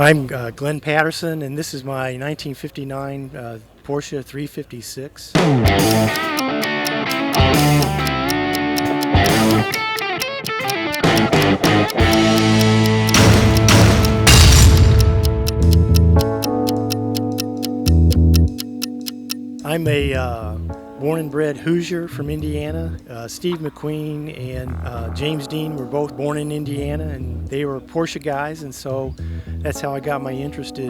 I'm Glenn Patterson, and this is my 1959 Porsche 356. I'm a born and bred Hoosier from Indiana. Steve McQueen and James Dean were both born in Indiana, and they were Porsche guys, and so that's how I got my interest in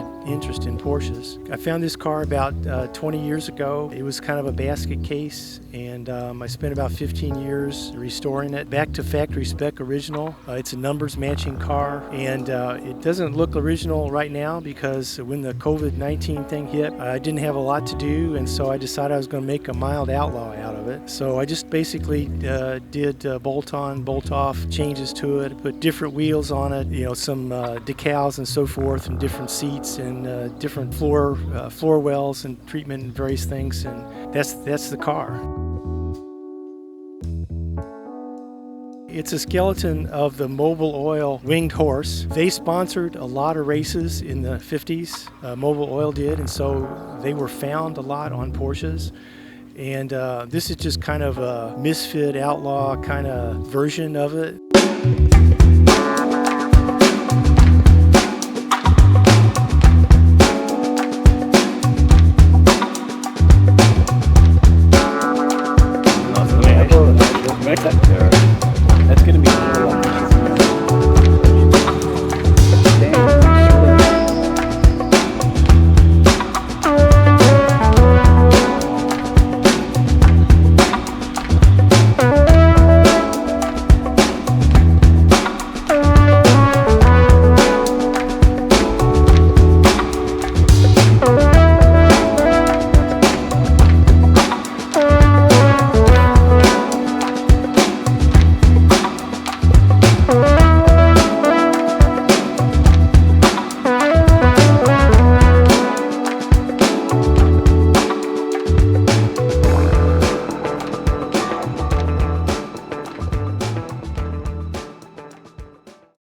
Porsches. I found this car about 20 years ago. It was kind of a basket case, and I spent about 15 years restoring it back to factory spec original. It's a numbers matching car, and it doesn't look original right now because when the COVID-19 thing hit, I didn't have a lot to do, and so I decided I was going to make a mild outlaw out of it. So I just basically did bolt-on, bolt-off changes to it, put different wheels on it, some decals and so forth, and different seats and different floor wells and treatment and various things, and that's the car. It's a skeleton of the Mobil Oil winged horse. They sponsored a lot of races in the 50s, Mobil Oil did, and so they were found a lot on Porsches. And this is just kind of a misfit outlaw kind of version of it.